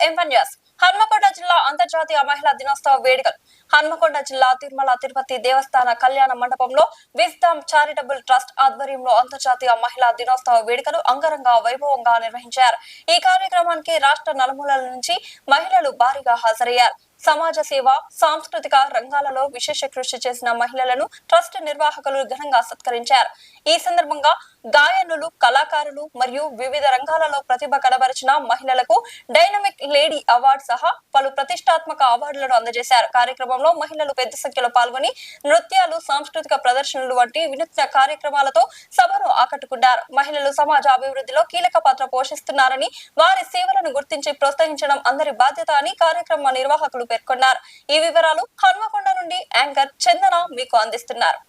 ఎంవన్యాస్ హన్మకొండ జిల్లా అంతర్జాతీయ మహిళా దినోత్సవ వేడుకలు హన్మకొండ జిల్లా తిరుమల తిరుపతి దేవస్థాన కళ్యాణ మండపంలో విజ్డమ్ చారిటబుల్ ట్రస్ట్ ఆధ్వర్యంలో అంతర్జాతీయ మహిళా దినోత్సవ వేడుకలు అంగరంగ వైభవంగా నిర్వహించారు. ఈ కార్యక్రమానికి రాష్ట్ర నలుమూలల నుంచి మహిళలు భారీగా హాజరయ్యారు. సమాజ సేవ, సాంస్కృతిక రంగాలలో విశేష కృషి చేసిన మహిళలను ట్రస్ట్ నిర్వాహకులు ఘనంగా సత్కరించారు. ఈ సందర్భంగా గాయనులు, కళాకారులు మరియు వివిధ రంగాలలో ప్రతిభ కనబరిచిన మహిళలకు డైనమిక్ లేడీ అవార్డు సహా పలు ప్రతిష్టాత్మక అవార్డులను అందజేశారు. కార్యక్రమంలో మహిళలు పెద్ద సంఖ్యలో పాల్గొని నృత్యాలు, సాంస్కృతిక ప్రదర్శనలు వంటి వినూత్న కార్యక్రమాలతో సభను ఆకట్టుకున్నారు. మహిళలు సమాజ అభివృద్ధిలో కీలక పాత్ర పోషిస్తున్నారని, వారి సేవలను గుర్తించి ప్రోత్సహించడం అందరి బాధ్యత అని కార్యక్రమ నిర్వాహకులు పేర్కొన్నారు. ఈ వివరాలు హన్మకొండ నుండి యాంకర్ చందన మీకు అందిస్తున్నారు.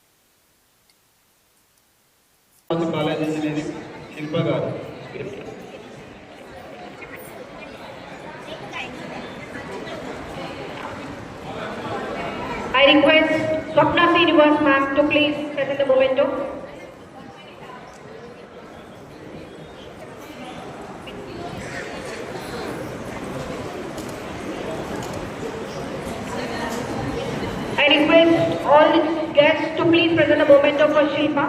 I request Swapna Srinivas ma'am to please present the memento. I request all the guests to please present the memento for Shilpa.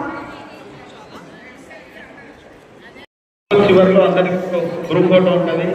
చివర్లో అందరికి గ్రూప్ ఫోటో ఉంటుంది.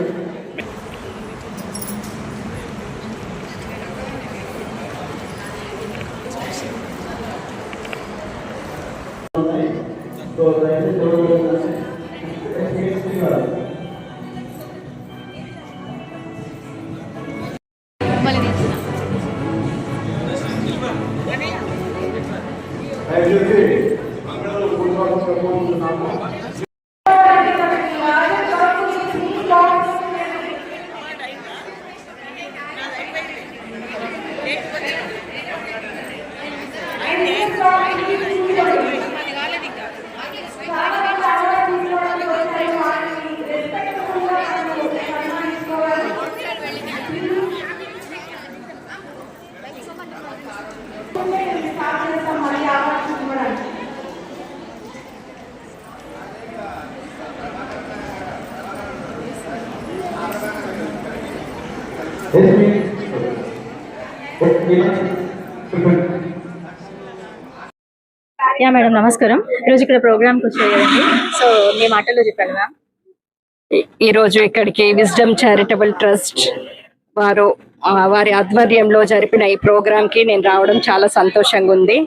యా మేడం నమస్కారం. ఈరోజు ఇక్కడ ప్రోగ్రామ్కి వచ్చేయండి. సో మీ మాటల్లో చెప్పండి మ్యామ్. ఈరోజు ఇక్కడికి విజ్డమ్ చారిటబుల్ ట్రస్ట్ వారి ఆధ్వర్యంలో జరిపిన ఈ ప్రోగ్రామ్కి నేను రావడం చాలా సంతోషంగా ఉంది.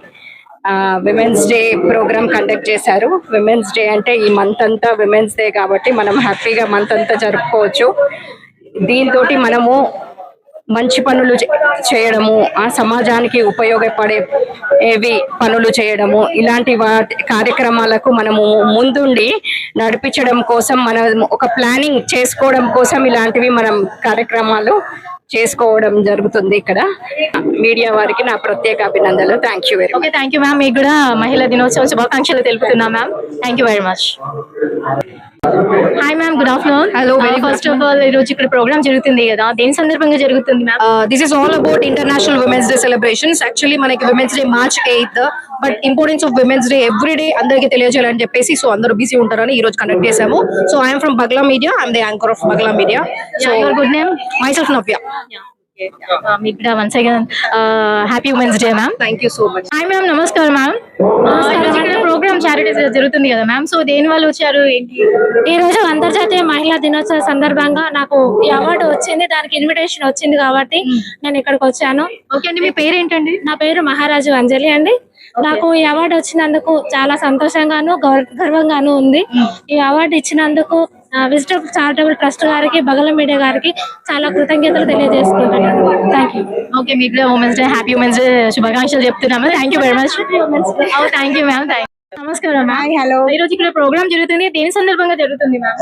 విమెన్స్ డే ప్రోగ్రామ్ కండక్ట్ చేశారు. విమెన్స్ డే అంటే ఈ మంత్ అంతా విమెన్స్ డే కాబట్టి మనం హ్యాపీగా మంత్ అంతా జరుపుకోవచ్చు. దీంతో మనము మంచి పనులు చేయడము, ఆ సమాజానికి ఉపయోగపడేవి పనులు చేయడము, ఇలాంటి కార్యక్రమాలకు మనము ముందుండి నడిపించడం కోసం, మనం ఒక ప్లానింగ్ చేసుకోవడం కోసం ఇలాంటివి మనం కార్యక్రమాలు చేసుకోవడం జరుగుతుంది. ఇక్కడ మీడియా వారికి నా ప్రత్యేక అభినందనలు. Thank you very much. Thank you ma'am. మీకు కూడా మహిళా దినోత్సవం శుభాకాంక్షలు తెలుపుతున్నా ma'am. Thank you very much. Hi ma'am, good afternoon. Hello. First of all ఈరోజు ఇక్కడ ప్రోగ్రామ్ జరుగుతుంది కదా, దేని సందర్భంగా జరుగుతుంది ma'am? This is all about international women's day celebrations. Actually మనకి women's day March 8th, but importance of women's day every day అందరికి తెలియజేయాలని చెప్పేసి సో అందరూ బిజీ ఉంటారని ఈ రోజు కండక్ట్ చేసాము. So I'm from Bagla media. I'm the anchor of Bagla media. So your good name? myself Navya. మీకు కూడా once again happy women's day ma'am. Thank you so much. Hi ma'am, నమస్కారం మ్యామ్. ప్రోగ్రామ్ చారిటీ జరుగుతుంది కదా ma'am, so దేని వాళ్ళు వచ్చారు ఏంటి? ఈ రోజు అంతర్జాతీయ మహిళా దినోత్సవ సందర్భంగా నాకు ఈ అవార్డు వచ్చింది, దానికి ఇన్విటేషన్ వచ్చింది కాబట్టి నేను ఇక్కడికి వచ్చాను. ఓకే అండి, మీ పేరు ఏంటండి? నా పేరు మహారాజు అంజలి అండి. నాకు ఈ అవార్డు వచ్చినందుకు చాలా సంతోషంగాను గర్వంగాను ఉంది. ఈ అవార్డు ఇచ్చినందుకు విజ్డమ్ చారిటబుల్ ట్రస్ట్ గారికి, బగల మీడియా గారికి చాలా కృతజ్ఞతలు తెలియజేసుకుంటున్నాను. Thank you. ఓకే, మీకు కూడా women's day happy women's day శుభాకాంక్షలు చెప్తున్నాము. Thank you very much. Thank you ma'am. నమస్కారం మ్యామ్. హలో. ఈ రోజు ఇక్కడ ప్రోగ్రామ్ జరుగుతుంది, దేని సందర్భంగా జరుగుతుంది మ్యామ్?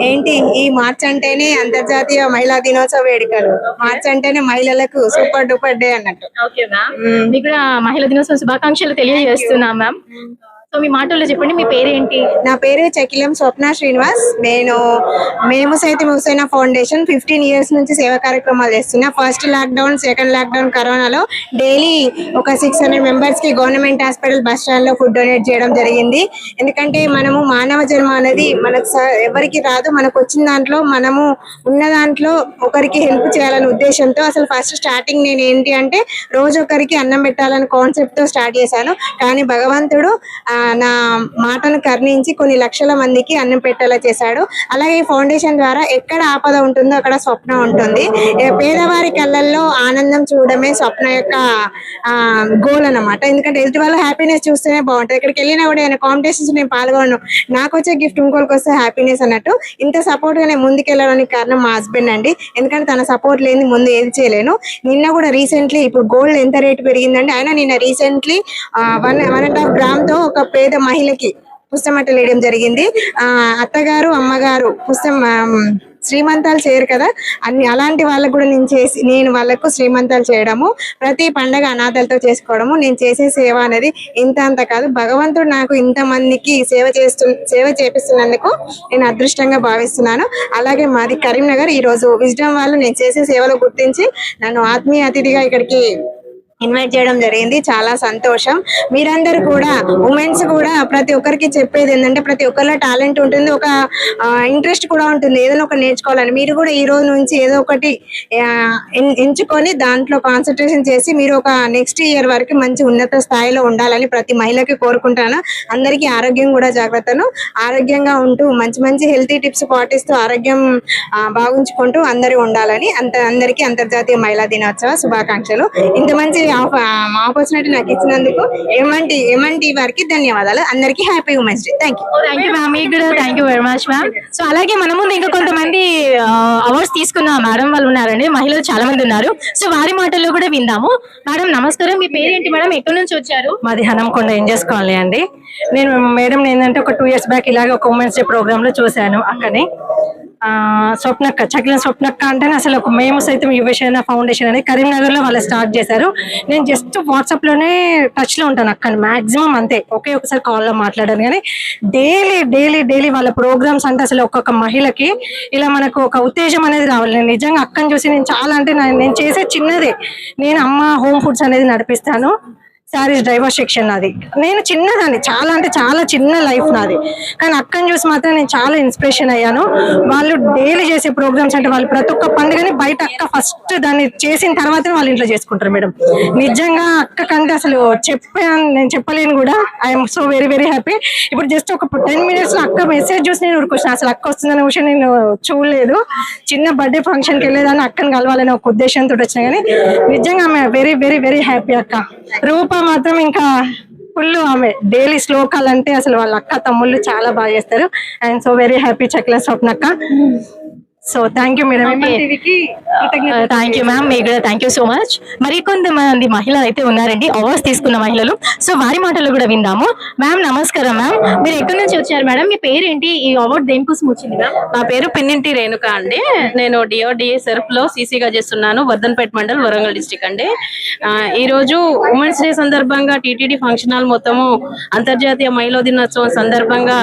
ఏంటి, ఈ మార్చ్ అంటేనే అంతర్జాతీయ మహిళా దినోత్సవ వేడుకలు. మార్చ్ అంటేనే మహిళలకు సూపర్ డూపర్ డే అన్నట్టు. ఓకే మ్యామ్, మీకు కూడా మహిళా దినోత్సవ శుభాకాంక్షలు తెలియజేస్తున్నాం మ్యామ్. సో మీ మాటల్లో చెప్పండి, మీ పేరేంటి? నా పేరు చకిలం స్వప్న శ్రీనివాస్. మేము సైతం హుసైనా ఫౌండేషన్ 15 years నుంచి సేవా కార్యక్రమాలు చేస్తున్నా. ఫస్ట్ లాక్డౌన్, సెకండ్ లాక్డౌన్ కరోనాలో డైలీ ఒక 600 members కి గవర్నమెంట్ హాస్పిటల్ బస్ స్టాండ్ లో ఫుడ్ డొనేట్ చేయడం జరిగింది. ఎందుకంటే మనము మానవ జన్మ అనేది మనకు ఎవరికి రాదు, మనకు వచ్చిన దాంట్లో మనము ఉన్న దాంట్లో ఒకరికి హెల్ప్ చేయాలనే ఉద్దేశంతో అసలు ఫస్ట్ స్టార్టింగ్ నేను ఏంటి అంటే రోజు ఒకరికి అన్నం పెట్టాలనే కాన్సెప్ట్ తో స్టార్ట్ చేశాను. కానీ భగవంతుడు నా మాటను కర్ణించి కొన్ని లక్షల మందికి అన్నం పెట్టేలా చేశాడు. అలాగే ఈ ఫౌండేషన్ ద్వారా ఎక్కడ ఆపద ఉంటుందో అక్కడ స్వప్న ఉంటుంది. పేదవారి కళ్ళల్లో ఆనందం చూడడమే స్వప్న యొక్క గోల్ అన్నమాట. ఎందుకంటే ఎదుటి వాళ్ళ హ్యాపీనెస్ చూస్తేనే బాగుంటుంది. ఇక్కడికి వెళ్ళినా కూడా ఏమైనా కాంపిటీషన్స్ నేను పాల్గొను, నాకు వచ్చే గిఫ్ట్ ఇంకోరికి వస్తే హ్యాపీనెస్ అన్నట్టు. ఇంత సపోర్ట్ గా నేను ముందుకెళ్ళడానికి కారణం మా హస్బెండ్ అండి. ఎందుకంటే తన సపోర్ట్ లేని ముందు ఏది చేయలేను. నిన్న కూడా రీసెంట్లీ ఇప్పుడు గోల్డ్ ఎంత రేట్ పెరిగిందండి, ఆయన నిన్న రీసెంట్లీ 1.5 grams తో ఒక పేద మహిళకి పుస్తమట్టలు వేయడం జరిగింది. అత్తగారు అమ్మగారు శ్రీమంతాలు చేయరు కదా, అలాంటి వాళ్ళకు కూడా నేను వాళ్ళకు శ్రీమంతాలు చేయడము, ప్రతి పండగ అనాథలతో చేసుకోవడము, నేను చేసే సేవ అనేది ఇంత అంత కాదు. భగవంతుడు నాకు ఇంతమందికి సేవ చేపిస్తున్నందుకు నేను అదృష్టంగా భావిస్తున్నాను. అలాగే మాది కరీంనగర్. ఈ రోజు విజ్డమ్ వాళ్ళు నేను చేసే సేవలు గుర్తించి నన్ను ఆత్మీయ అతిథిగా ఇక్కడికి ఇన్వైట్ చేయడం జరిగింది. చాలా సంతోషం. మీరందరూ కూడా ఉమెన్స్ కూడా ప్రతి ఒక్కరికి చెప్పేది ఏంటంటే ప్రతి ఒక్కరిలో టాలెంట్ ఉంటుంది, ఒక ఇంట్రెస్ట్ కూడా ఉంటుంది ఏదైనా ఒక నేర్చుకోవాలని. మీరు కూడా ఈ రోజు నుంచి ఏదో ఒకటి ఎంచుకొని దాంట్లో కాన్సన్ట్రేషన్ చేసి మీరు ఒక నెక్స్ట్ ఇయర్ వరకు మంచి ఉన్నత స్థాయిలో ఉండాలని ప్రతి మహిళకి కోరుకుంటాను. అందరికీ ఆరోగ్యం కూడా జాగ్రత్తను, ఆరోగ్యంగా ఉంటూ మంచి మంచి హెల్తీ టిప్స్ పాటిస్తూ ఆరోగ్యం బాగుంచుకుంటూ అందరూ ఉండాలని అందరికీ అంతర్జాతీయ మహిళా దినోత్సవ శుభాకాంక్షలు. ఇంత మంచి ఆపర్చునిటీ నాకు ఇచ్చినందుకు ఏమంటి వారికి ధన్యవాదాలు. అందరికీ happy women's day. Thank you ma'am. మీకు కూడా thank you very much ma'am. So అలాగే మన ముందు ఇంకా కొంతమంది అవార్డ్స్ తీసుకున్న మేడం వాళ్ళు ఉన్నారండి, మహిళలు చాలా మంది ఉన్నారు. సో వారి మాటల్లో కూడా విందాము. మేడం నమస్కారం, మీ పేరేంటి మేడం, ఎక్కడి నుంచి వచ్చారు? మాది హనంకొండ ఏం చేసుకోవాలి అండి. నేను మేడం ఏంటంటే ఒక 2 years బ్యాక్ ఇలాగ ఒక ఉమెన్స్ డే ప్రోగ్రామ్ లో చూశాను అక్కని. స్వప్నక్క, చకిలం స్వప్నక్క అంటే అసలు మేము సైతం యువసేన ఫౌండేషన్ అనేది కరీంనగర్ లో వాళ్ళు స్టార్ట్ చేశారు. నేను జస్ట్ వాట్సాప్ లోనే టచ్ లో ఉంటాను అక్కని, మాక్సిమం అంతే, ఒకసారి కాల్ లో మాట్లాడాను. కానీ డైలీ వాళ్ళ ప్రోగ్రామ్స్ అంటే అసలు ఒక్కొక్క మహిళకి ఇలా మనకు ఒక ఉత్తేజం అనేది రావాలి. నేను నిజంగా అక్కని చూసి నేను చాలా అంటే నేను చేసే చిన్నదే, నేను అమ్మ హోమ్ ఫుడ్స్ అనేది నడిపిస్తాను, శారీస్ డ్రైవర్ సెక్షన్ నాది. నేను చిన్నదాన్ని, చాలా అంటే చాలా చిన్న లైఫ్ నాది. కానీ అక్కని చూసి మాత్రం నేను చాలా ఇన్స్పిరేషన్ అయ్యాను. వాళ్ళు డైలీ చేసే ప్రోగ్రామ్స్ అంటే వాళ్ళు ప్రతి ఒక్క పండుగని బయట అక్క ఫస్ట్ దాన్ని చేసిన తర్వాతనే వాళ్ళు ఇంట్లో చేసుకుంటారు మేడం. నిజంగా అక్క కంటే అసలు నేను చెప్పలేను కూడా. I'm so very very happy. ఇప్పుడు జస్ట్ ఒక 10 minutes లో అక్క మెసేజ్ చూసి నేను ఊరుకొచ్చిన. అసలు అక్క వస్తుందనే విషయం నేను చూడలేదు. చిన్న బర్త్డే ఫంక్షన్కి వెళ్ళేదాన్ని, అక్కని కలవాలని ఒక ఉద్దేశంతో వచ్చిన. కానీ నిజంగా ఆమె వెరీ వెరీ వెరీ హ్యాపీ అక్క. రూప మాత్రం ఇంకా ఫుల్ ఆమె డైలీ శ్లోకాలు అంటే అసలు వాళ్ళ అక్క తమ్ముళ్ళు చాలా బాగా చేస్తారు. And so very happy Chakilam స్వప్నక్క. So thank you madam. Thank you ma'am, మీకు కూడా థ్యాంక్ యూ సో మచ్. మరి కొంతమంది మహిళలు అయితే ఉన్నారండి, అవార్డ్స్ తీసుకున్న మహిళలు. సో వారి మాటలు కూడా విందాము. మ్యామ్ నమస్కారం మ్యామ్, మీరు ఎక్కడి నుంచి వచ్చారు మేడం, మీ పేరేంటి, ఈ అవార్డు దేనికోసం వచ్చింది మ్యామ్? నా పేరు పెన్నింటి రేణుక అండి. నేను డిఓడిఏ సెర్ఫ్ లో సీసీగా చేస్తున్నాను, వర్ధన్పేట మండల్, వరంగల్ డిస్ట్రిక్ట్ అండి. ఈ రోజు ఉమెన్స్ డే సందర్భంగా టీటీడీ ఫంక్షన్ హాల్ మొత్తము అంతర్జాతీయ మహిళా దినోత్సవం సందర్భంగా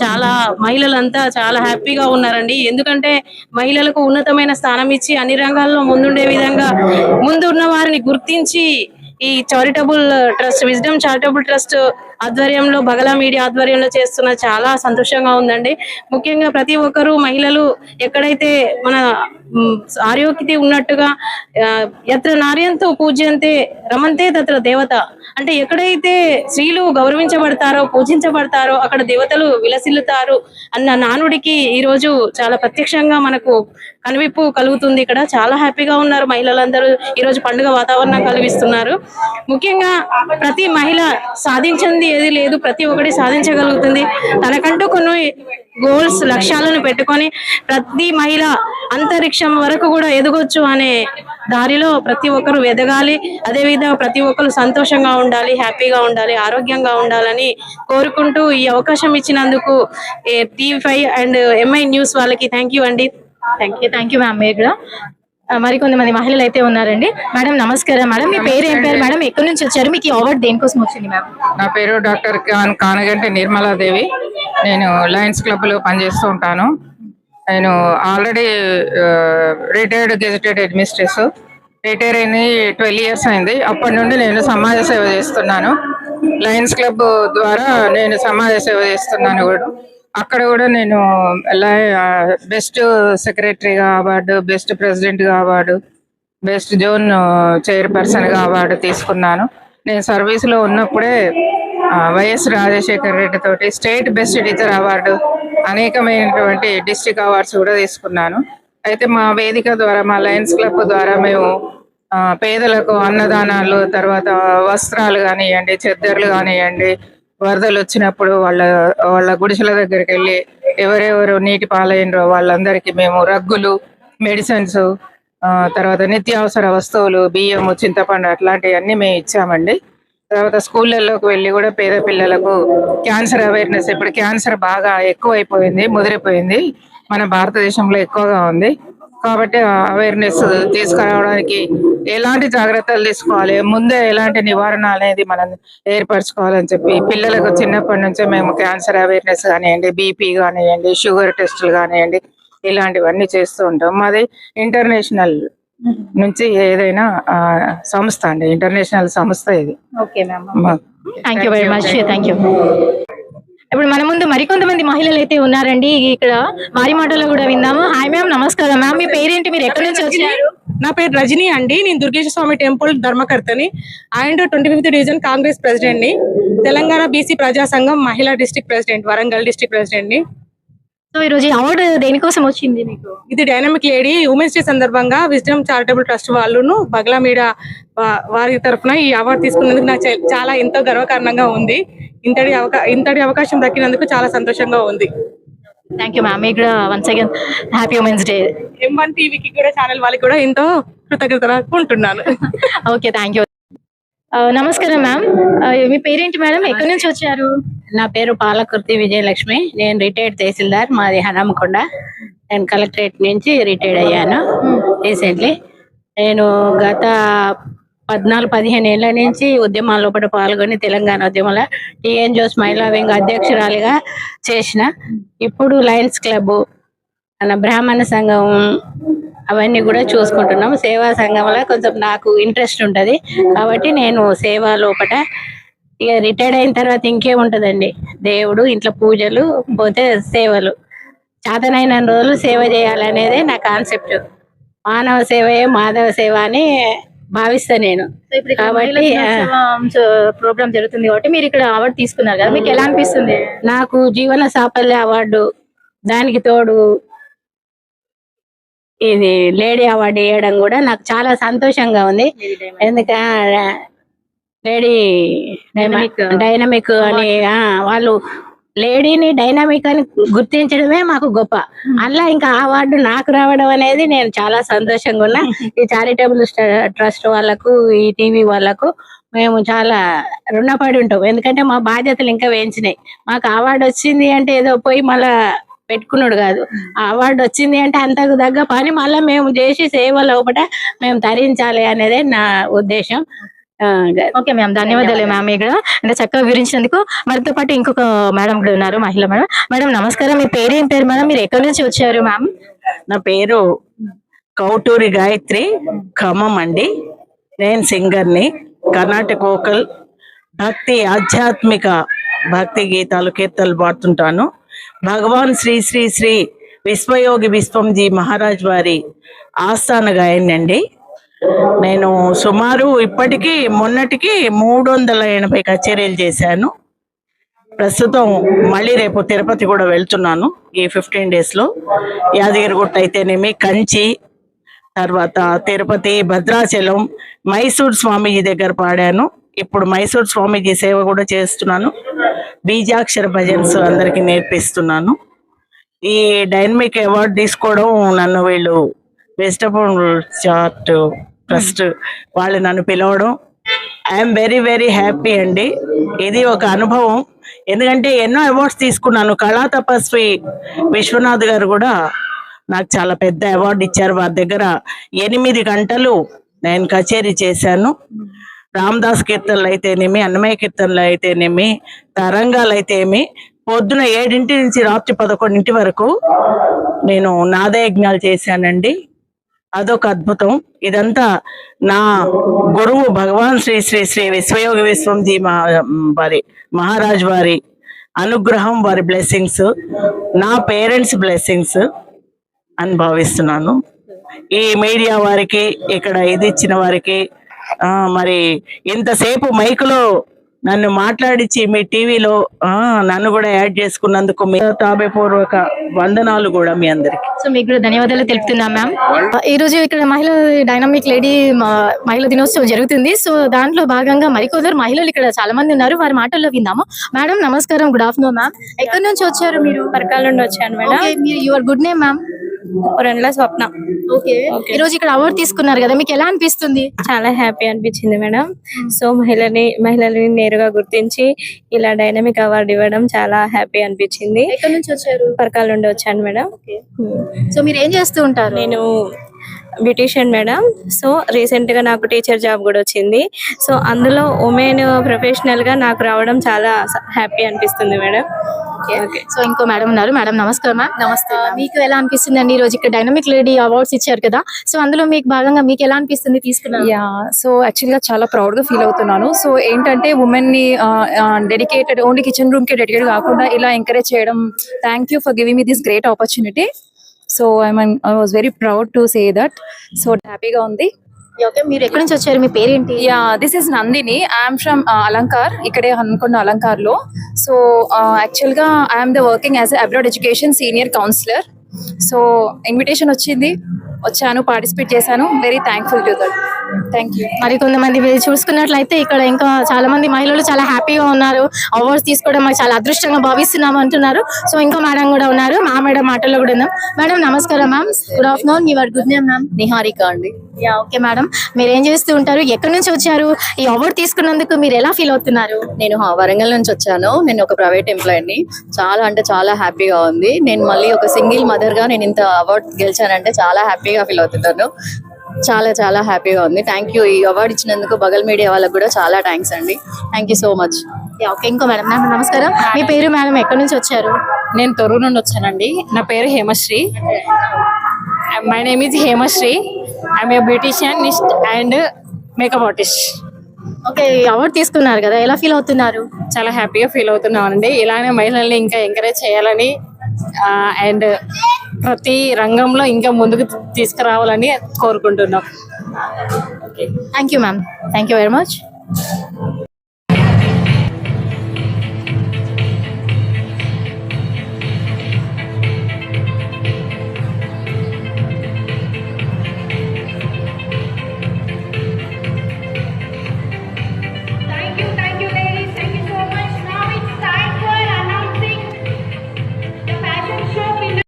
చాలా మహిళలంతా చాలా హ్యాపీగా ఉన్నారండి. ఎందుకంటే మహిళలకు ఉన్నతమైన స్థానం ఇచ్చి అన్ని రంగాల్లో ముందుండే విధంగా ముందున్న వారిని గుర్తించి ఈ charitable trust, wisdom charitable trust ఆధ్వర్యంలో, బగలా మీడియా ఆధ్వర్యంలో చేస్తున్న చాలా సంతోషంగా ఉందండి. ముఖ్యంగా ప్రతి ఒక్కరూ మహిళలు ఎక్కడైతే మన ఆరోగ్యత ఉన్నట్టుగా యత్ర నార్యంతో పూజ్యంతే రమంతే తత్ర దేవత అంటే ఎక్కడైతే స్త్రీలు గౌరవించబడతారో, పూజించబడతారో అక్కడ దేవతలు విలసిల్లుతారు అన్న నానుడికి ఈ రోజు చాలా ప్రత్యక్షంగా మనకు కనువిప్పు కలుగుతుంది. ఇక్కడ చాలా హ్యాపీగా ఉన్నారు మహిళలందరూ. ఈ రోజు పండుగ వాతావరణం కలిగిస్తున్నారు. ముఖ్యంగా ప్రతి మహిళ సాధించింది ఏది లేదు, ప్రతి ఒక్కటి సాధించగలుగుతుంది. తనకంటూ కొన్ని గోల్స్, లక్ష్యాలను పెట్టుకొని ప్రతి మహిళ అంతరిక్షం వరకు కూడా ఎదగొచ్చు అనే దారిలో ప్రతి ఒక్కరు ఎదగాలి. అదేవిధంగా ప్రతి ఒక్కరు సంతోషంగా ఉండాలి, హ్యాపీగా ఉండాలి, ఆరోగ్యంగా ఉండాలని కోరుకుంటూ ఈ అవకాశం ఇచ్చినందుకు TV5 అండ్ MI న్యూస్ వాళ్ళకి థ్యాంక్ యూ అండి. Thank you ma'am. మీరు కూడా మరికొంతమంది మహిళలు అయితే ఉన్నారండి. మేడం నమస్కారం మేడం, మీ పేరు ఏం పేరు మేడం, ఎక్కడి నుంచి వచ్చారు, మీకు ఈ అవార్డు దేనికోసం వచ్చింది మేడం? నా పేరు డాక్టర్ కానగంటి నిర్మలాదేవి. నేను లయన్స్ క్లబ్ లో పనిచేస్తూ ఉంటాను. నేను already retired gazetted administrator, retire అయిన 12 years అయింది. అప్పటి నుండి నేను సమాజ సేవ చేస్తున్నాను. లయన్స్ క్లబ్ ద్వారా నేను సమాజ సేవ చేస్తున్నాను కూడా. అక్కడ కూడా నేను బెస్ట్ సెక్రటరీగా అవార్డు, బెస్ట్ ప్రెసిడెంట్గా అవార్డు, బెస్ట్ జోన్ చైర్పర్సన్గా అవార్డు తీసుకున్నాను. నేను సర్వీస్లో ఉన్నప్పుడే వైఎస్ రాజశేఖర్ రెడ్డి తోటి స్టేట్ బెస్ట్ టీచర్ అవార్డు, అనేకమైనటువంటి డిస్ట్రిక్ట్ అవార్డ్స్ కూడా తీసుకున్నాను. అయితే మా వేదిక ద్వారా, మా లయన్స్ క్లబ్ ద్వారా మేము పేదలకు అన్నదానాలు, తర్వాత వస్త్రాలు కానివ్వండి, చెద్దర్లు కానివ్వండి, వరదలు వచ్చినప్పుడు వాళ్ళ గుడిసెల దగ్గరికి వెళ్ళి ఎవరెవరు నీటి పాలైనరో వాళ్ళందరికీ మేము రగ్గులు, మెడిసిన్స్, తర్వాత నిత్యావసర వస్తువులు, బియ్యము, చింతపండు అట్లాంటివన్నీ మేము ఇచ్చామండి. తర్వాత స్కూళ్ళల్లోకి వెళ్ళి కూడా పేద పిల్లలకు క్యాన్సర్ అవేర్నెస్, ఇప్పుడు క్యాన్సర్ బాగా ఎక్కువైపోయింది, ముదిరిపోయింది, మన భారతదేశంలో ఎక్కువగా ఉంది. కాబట్టి అవేర్నెస్ తీసుకురావడానికి ఎలాంటి జాగ్రత్తలు తీసుకోవాలి, ముందే ఎలాంటి నివారణ అనేది మనం ఏర్పరచుకోవాలని చెప్పి పిల్లలకు చిన్నప్పటి నుంచే మేము క్యాన్సర్ అవేర్నెస్ కానివ్వండి, బీపీ కానివ్వండి, షుగర్ టెస్టులు కానివ్వండి, ఇలాంటివన్నీ చేస్తూ ఉంటాం. మాది ఇంటర్నేషనల్ నుంచి ఏదైనా సంస్థ అండి, ఇంటర్నేషనల్ సంస్థ ఇది. Okay ma'am, thank you very much, thank you. ఇప్పుడు మన ముందు మరికొంతమంది మహిళలు అయితే ఉన్నారండి, ఇక్కడ వారి మాటల్లో కూడా విందాము. హాయ్ మ్యామ్, నమస్కారం మ్యామ్, మీ పేరేంటి, మీరు ఎక్కడి నుంచి వచ్చారు? నా పేరు రజనీ అండి. నేను దుర్గేశ్వర స్వామి టెంపుల్ ధర్మకర్తని and 25th division Congress president ని, తెలంగాణ బీసీ ప్రజా సంఘం మహిళా district president, Warangal district president ని. సో ఈ రోజు అవార్డు దేనికోసం వచ్చింది మీకు? ఇది డైనమిక్ లేడీ ఉమెన్స్ డే సందర్భంగా విజ్డమ్ చారిటబుల్ ట్రస్ట్ వాళ్ళును బగ్లా మీడియా వారి తరఫున ఈ అవార్డు తీసుకున్నందుకు నాకు చాలా ఎంతో గర్వకారణంగా ఉంది. ఇంతటి అవకాశం దక్కినందుకు చాలా సంతోషంగా ఉంది. థ్యాంక్ యూ మ్యామ్, మీకు కూడా once again happy women's day. M1 టీవీకి కూడా, ఛానల్ వాళ్ళకి కూడా ఎంతో కృతజ్ఞతలు ఉంటున్నాను. Okay, thank you. నమస్కారం మ్యామ్, మీ పేరేంటి మేడం, ఎక్కడి నుంచి వచ్చారు? నా పేరు పాలకుర్తి విజయలక్ష్మి. నేను రిటైర్డ్ తహసీల్దార్, మాది హనంకొండ. నేను కలెక్టరేట్ నుంచి రిటైర్డ్ అయ్యాను రీసెంట్లీ. నేను గత 14-15 ఏళ్ల నుంచి ఉద్యమాల్లో కూడా పాల్గొని తెలంగాణ ఉద్యమంలో టీఎన్ జోస్ మహిళా వింగ్ అధ్యక్షురాలిగా చేసిన. ఇప్పుడు లయన్స్ క్లబ్, మన బ్రాహ్మణ సంఘం అవన్నీ కూడా చూసుకుంటున్నాం. సేవా సంఘంలో కొంచెం నాకు ఇంట్రెస్ట్ ఉంటుంది కాబట్టి నేను సేవ లోపల, ఇక రిటైర్డ్ అయిన తర్వాత ఇంకేముంటదండి, దేవుడు, ఇంట్లో పూజలు, పోతే సేవలు. చేతనైన రోజులు సేవ చేయాలనేదే నా కాన్సెప్ట్. మానవ సేవయే మాధవ సేవ అని భావిస్తా నేను. కాబట్టి ప్రోగ్రామ్ జరుగుతుంది కాబట్టి మీరు ఇక్కడ అవార్డు తీసుకున్నారు కదా, మీకు ఎలా అనిపిస్తుంది? నాకు జీవన సాఫల్య అవార్డు, దానికి తోడు ఇది లేడీ అవార్డు ఇవ్వడం కూడా నాకు చాలా సంతోషంగా ఉంది. ఎందుకంటే లేడీ డైనమిక్ అని వాళ్ళు లేడీని డైనమిక్ అని గుర్తించడమే మాకు గొప్ప. అలా ఇంకా అవార్డు నాకు రావడం అనేది నేను చాలా సంతోషంగా ఉన్నా. ఈ చారిటబుల్ ట్రస్ట్ వాళ్ళకు, ఈ టీవీ వాళ్ళకు మేము చాలా రుణపడి ఉంటాం. ఎందుకంటే మా బాధ్యతలు ఇంకా వేయించినాయి. మాకు అవార్డు వచ్చింది అంటే ఏదో పోయి మళ్ళా పెట్టుకున్నాడు కాదు, ఆ అవార్డు వచ్చింది అంటే అంతకు తగ్గ పని మళ్ళీ మేము చేసి సేవ లోపల మేము తరించాలి అనేదే నా ఉద్దేశం. ఓకే మ్యామ్, ధన్యవాదాలు మ్యామ్, ఇక్కడ అంటే చక్కగా వివరించినందుకు. మరితో పాటు ఇంకొక మేడం కూడా ఉన్నారు, మహిళ మేడం. మేడం నమస్కారం, మీ పేరు ఏం పేరు మేడం, మీరు ఎక్కడి నుంచి వచ్చారు మ్యామ్? నా పేరు కౌటూరి గాయత్రి, ఖమ్మం అండి. నేను సింగర్ని, కర్ణాటక వోకల్, భక్తి, ఆధ్యాత్మిక భక్తి గీతాలు, కీర్తనలు పాడుతుంటాను. భగవాన్ శ్రీ శ్రీ శ్రీ విశ్వయోగి విశ్వంజీ మహారాజ్ వారి ఆస్థాన గాయని అండి. నేను సుమారు ఇప్పటికీ మొన్నటికి 380 కచేరీలు చేశాను. ప్రస్తుతం మళ్ళీ రేపు తిరుపతి కూడా వెళ్తున్నాను ఈ 15 days లో. యాదగిరిగుట్ట అయితేనేమి, కంచి, తర్వాత తిరుపతి, భద్రాచలం, మైసూర్ స్వామీజీ దగ్గర పాడాను. ఇప్పుడు మైసూర్ స్వామీజీ సేవ కూడా చేస్తున్నాను. బీజాక్షర భజన్స్ అందరికి నేర్పిస్తున్నాను. ఈ డైనమిక్ అవార్డు తీసుకోవడం, నన్ను వీళ్ళు వెజిటబుల్ చార్ట్ ట్రస్ట్ వాళ్ళు నన్ను పిలవడం, ఐఎమ్ వెరీ వెరీ హ్యాపీ అండి. ఇది ఒక అనుభవం. ఎందుకంటే ఎన్నో అవార్డ్స్ తీసుకున్నాను. కళా తపస్వి విశ్వనాథ్ గారు కూడా నాకు చాలా పెద్ద అవార్డు ఇచ్చారు. వారి దగ్గర 8 గంటలు నేను కచేరీ చేశాను. రామదాస్ కీర్తనలు అయితేనేమి, అన్నమయ్య కీర్తనలు అయితేనేమి, తరంగాలు అయితేమి, పొద్దున 7 నుంచి రాత్రి 11 వరకు నేను నాదయజ్ఞాలు చేశానండి. అదొక అద్భుతం. ఇదంతా నా గురువు భగవాన్ శ్రీ శ్రీ శ్రీ విశ్వయోగ విశ్వంజీ వారి మహారాజ్ వారి అనుగ్రహం, వారి బ్లెస్సింగ్స్, నా పేరెంట్స్ బ్లెస్సింగ్స్ అని భావిస్తున్నాను. ఈ మీడియా వారికి, ఇక్కడ ఇది ఇచ్చిన వారికి, మరి ఇంతసేపు మైకులో నన్ను మాట్లాడించి మీ టీవీలో నన్ను కూడా యాడ్ చేసుకున్నందుకు మీ తాబేపూర్వక వందనాలు కూడా మీ అందరికి. సో మీకు కూడా ధన్యవాదాలు తెలుపుతున్నాం మ్యామ్. ఈ రోజు ఇక్కడ మహిళా డైనమిక్ లేడీ మహిళా దినోత్సవం జరుగుతుంది. సో దాంట్లో భాగంగా మరికొందరు మహిళలు ఇక్కడ చాలా మంది ఉన్నారు, వారి మాటల్లో విందాము. మేడం నమస్కారం, గుడ్ ఆఫ్టర్నూన్ మ్యామ్. ఎక్కడి నుంచి వచ్చారు మీరు? పరకాల నుండి వచ్చాను madam. Your good name ma'am? Rendla Swapna. ఈ రోజు ఇక్కడ అవార్డు తీసుకున్నారు కదా, మీకు ఎలా అనిపిస్తుంది? చాలా హ్యాపీ అనిపించింది మేడం. సో మహిళలని నేరుగా గుర్తించి ఇలా డైనమిక్ అవార్డు ఇవ్వడం చాలా హ్యాపీ అనిపించింది. ఎక్కడి నుంచి వచ్చారు? పరకాల నుండి వచ్చాను మేడం. సో మీరు ఏం చేస్తూ ఉంటారు? నేను బ్యూటీషియన్ మేడం. సో రీసెంట్ గా నాకు టీచర్ జాబ్ కూడా వచ్చింది. సో అందులో ఉమెన్ ప్రొఫెషనల్ గా నాకు రావడం చాలా హ్యాపీ అనిపిస్తుంది మేడం. సో ఇంకో మేడం ఉన్నారు. మేడం నమస్కారం మ్యామ్. నమస్తే. మీకు ఎలా అనిపిస్తుంది అండి? ఈ రోజు ఇక్కడ డైనమిక్ లేడీ అవార్డ్స్ ఇచ్చారు కదా, సో అందులో మీకు భాగంగా మీకు ఎలా అనిపిస్తుంది తీసుకున్నారు? సో యాక్చువల్ గా చాలా ప్రౌడ్ గా ఫీల్ అవుతున్నాను. సో ఏంటంటే ఉమెన్ ని డెడికేటెడ్ ఓన్లీ కిచెన్ రూమ్ కి డెడికేటెడ్ కాకుండా ఇలా ఎంకరేజ్ చేయడం. Thank you for giving me this great opportunity. So I was very proud to say that. So హ్యాపీగా ఉంది. మీరు ఎక్కడి నుంచి వచ్చారు? మీ పేరేంటి? This is Nandini. I'm from Alankar, ఇక్కడే హన్మకొండ అలంకార్ లో. సో యాక్చువల్ గా I'm the working as abroad education senior counsellor. So invitation వచ్చింది, వచ్చాను, పార్టిసిపేట్ చేశాను. Very thankful to that. Thank you. మరి కొంతమంది చూసుకున్నట్లయితే ఇక్కడ ఇంకా చాలా మంది మహిళలు చాలా హ్యాపీగా ఉన్నారు. అవార్డ్స్ తీసుకోవడం మాకు చాలా అదృష్టంగా భావిస్తున్నాం అంటున్నారు. సో ఇంకో మేడం కూడా ఉన్నారు, మా మేడం మాటల్లో కూడా ఉన్నాం. మేడం నమస్కారం ma'am. Good afternoon. Your good name ma'am? Niharika అండి. ఓకే మేడం, మీరు ఏం చేస్తూ ఉంటారు? ఎక్కడి నుంచి వచ్చారు? ఈ అవార్డు తీసుకున్నందుకు మీరు ఎలా ఫీల్ అవుతున్నారు? నేను వరంగల్ నుంచి వచ్చాను. నేను ఒక ప్రైవేట్ ఎంప్లాయీని. చాలా అంటే చాలా హ్యాపీగా ఉంది. నేను మళ్ళీ ఒక సింగిల్ మదర్ గా నేను ఇంత అవార్డు గెలిచానంటే చాలా హ్యాపీగా ఫీల్ అవుతున్నాను. చాలా చాలా హ్యాపీగా ఉంది. Thank you. ఈ అవార్డు ఇచ్చినందుకు బగల్ మీడియా వాళ్ళకి కూడా చాలా థ్యాంక్స్ అండి. Thank you so much. Okay ఇంకో మేడం. నమస్కారం. మీ పేరు మేడం? ఎక్కడి నుంచి వచ్చారు? నేను తొర్రూరు నుండి వచ్చానండి. నా పేరు Hemasri. My name is Hemasri. I'm a beauticianist and makeup artist. Okay, award తీసుకున్నారు కదా, ఎలా ఫీల్ అవుతున్నారు? చాలా హ్యాపీగా ఫీల్ అవుతున్నామండి. ఇలానే మహిళల్ని ఇంకా ఎంకరేజ్ చేయాలని అండ్ ప్రతి రంగంలో ఇంకా ముందుకు తీసుకురావాలని కోరుకుంటున్నాం. Thank you ma'am. Thank you very much. Thank you ladies, thank you so much. Now it's time for announcing the fashion show winner.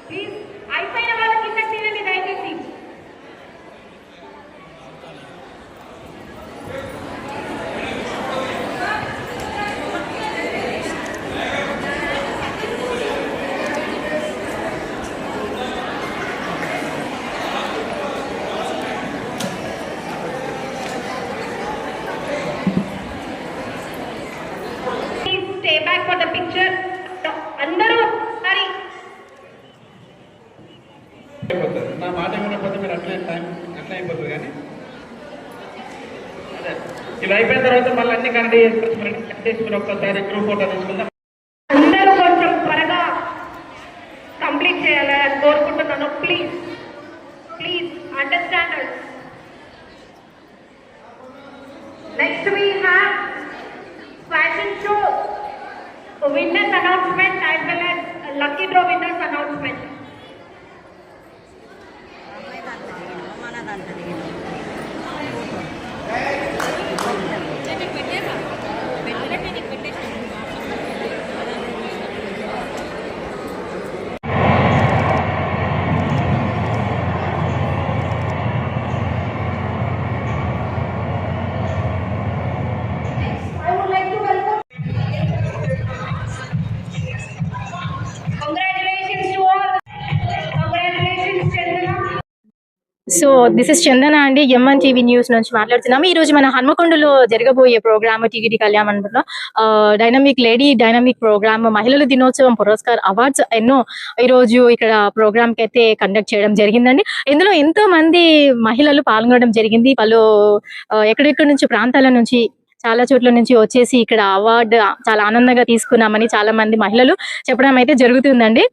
Please for the picture. అందరూ మరి నా మాట ఏమైనా మీరు అట్లే టైం అట్లా అయిపోతుంది కానీ అదే ఇవి అయిపోయిన తర్వాత మళ్ళీ అన్ని కనెక్ట్ చేసుకుని ఒక్కసారి గ్రూప్ ఫోటో తీసుకుందాం. అందరూ కొంచెం త్వరగా కంప్లీట్ చేయాలని కోరుకుంటున్నాను. Please please understand us. Next we have fashion show winners announcement as well as lucky draw winners announcement. I would like to welcome. Congratulations to all. Congratulations, Chandana. So this is Chandana అండి, MN TV news నుంచి మాట్లాడుతున్నాము. ఈ రోజు మన హన్మకొండలో జరగబోయే programme TTD కళ్యాణ మండపంలో dynamic lady dynamic programme మహిళల దినోత్సవం పురస్కార్ అవార్డ్స్ ఎన్నో ఈ రోజు ఇక్కడ ప్రోగ్రామ్ కి అయితే కండక్ట్ చేయడం జరిగిందండి. ఇందులో ఎంతో మంది మహిళలు పాల్గొనడం జరిగింది. పలు ఎక్కడెక్కడి నుంచి ప్రాంతాల నుంచి చాలా చోట్ల నుంచి వచ్చేసి ఇక్కడ అవార్డు చాలా ఆనందంగా తీసుకున్నామని చాలా మంది మహిళలు చెప్పడం అయితే జరుగుతుందండి.